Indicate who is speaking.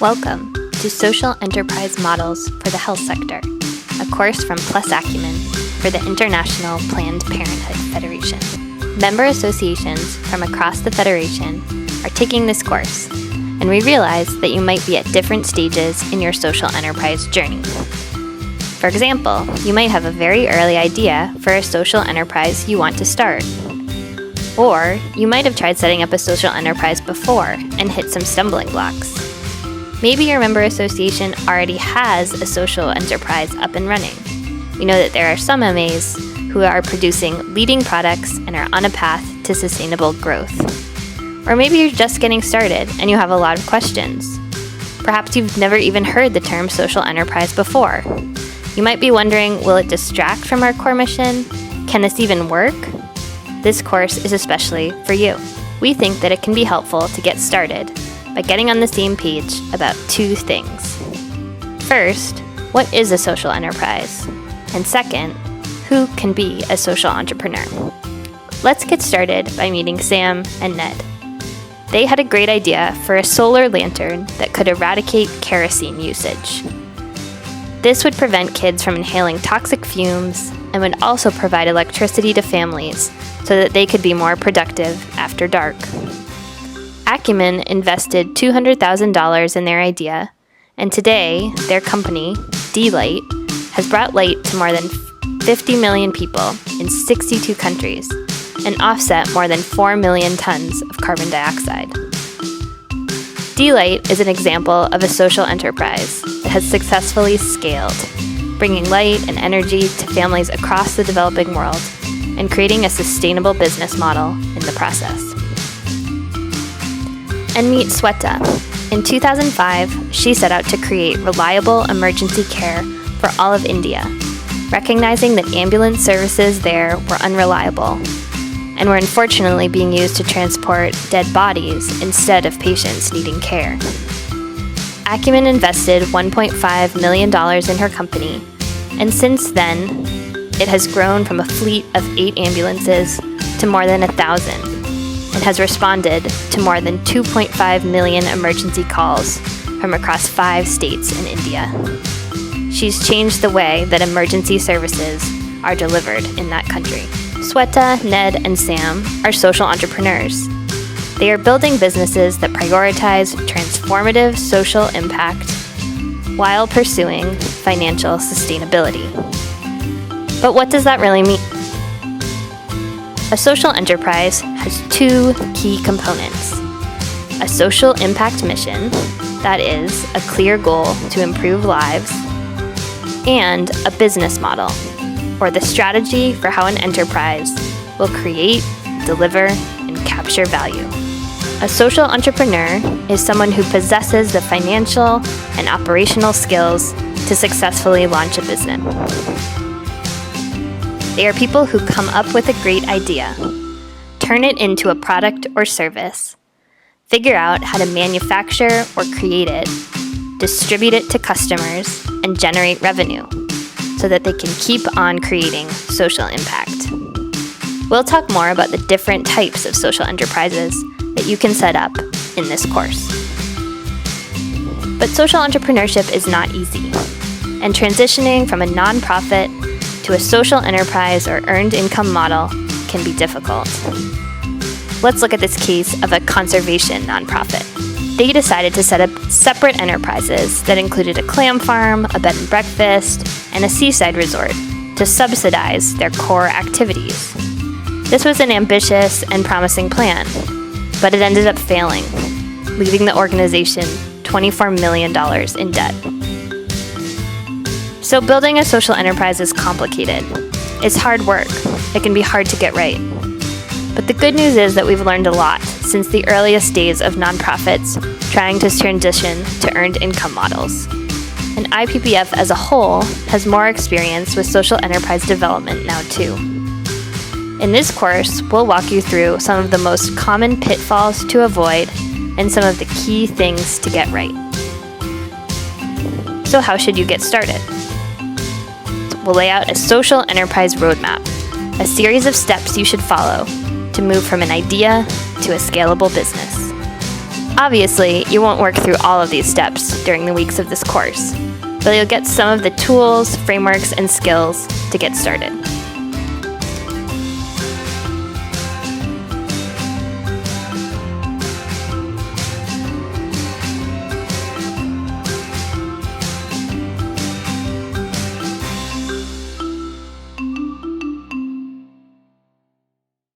Speaker 1: Welcome to Social Enterprise Models for the Health Sector, a course from Plus Acumen for the International Planned Parenthood Federation. Member associations from across the Federation are taking this course, and we realize that you might be at different stages in your social enterprise journey. For example, you might have a very early idea for a social enterprise you want to start. Or you might have tried setting up a social enterprise before and hit some stumbling blocks. Maybe your member association already has a social enterprise up and running. You know that there are some MAs who are producing leading products and are on a path to sustainable growth. Or maybe you're just getting started and you have a lot of questions. Perhaps you've never even heard the term social enterprise before. You might be wondering, will it distract from our core mission? Can this even work? This course is especially for you. We think that it can be helpful to get started by getting on the same page about two things. First, what is a social enterprise? And second, who can be a social entrepreneur? Let's get started by meeting Sam and Ned. They had a great idea for a solar lantern that could eradicate kerosene usage. This would prevent kids from inhaling toxic fumes and would also provide electricity to families so that they could be more productive after dark. Acumen invested $200,000 in their idea, and today, their company, D-Light, has brought light to more than 50 million people in 62 countries and offset more than 4 million tons of carbon dioxide. D-Light is an example of a social enterprise that has successfully scaled, bringing light and energy to families across the developing world and creating a sustainable business model in the process. And meet Sweta. In 2005, she set out to create reliable emergency care for all of India, recognizing that ambulance services there were unreliable and were unfortunately being used to transport dead bodies instead of patients needing care. Acumen invested $1.5 million in her company, and since then, it has grown from a fleet of 8 ambulances to more than 1,000. And has responded to more than 2.5 million emergency calls from across 5 states in India. She's changed the way that emergency services are delivered in that country. Sweta, Ned, and Sam are social entrepreneurs. They are building businesses that prioritize transformative social impact while pursuing financial sustainability. But what does that really mean? A social enterprise has 2 key components: a social impact mission, that is, a clear goal to improve lives, and a business model, or the strategy for how an enterprise will create, deliver, and capture value. A social entrepreneur is someone who possesses the financial and operational skills to successfully launch a business. They are people who come up with a great idea, turn it into a product or service, figure out how to manufacture or create it, distribute it to customers, and generate revenue so that they can keep on creating social impact. We'll talk more about the different types of social enterprises that you can set up in this course. But social entrepreneurship is not easy, and transitioning from a nonprofit to a social enterprise or earned income model can be difficult. Let's look at this case of a conservation nonprofit. They decided to set up separate enterprises that included a clam farm, a bed and breakfast, and a seaside resort to subsidize their core activities. This was an ambitious and promising plan, but it ended up failing, leaving the organization $24 million in debt. So building a social enterprise is complicated. It's hard work. It can be hard to get right. But the good news is that we've learned a lot since the earliest days of nonprofits trying to transition to earned income models. And IPPF as a whole has more experience with social enterprise development now too. In this course, we'll walk you through some of the most common pitfalls to avoid and some of the key things to get right. So how should you get started? We'll lay out a social enterprise roadmap, a series of steps you should follow to move from an idea to a scalable business. Obviously, you won't work through all of these steps during the weeks of this course, but you'll get some of the tools, frameworks, and skills to get started.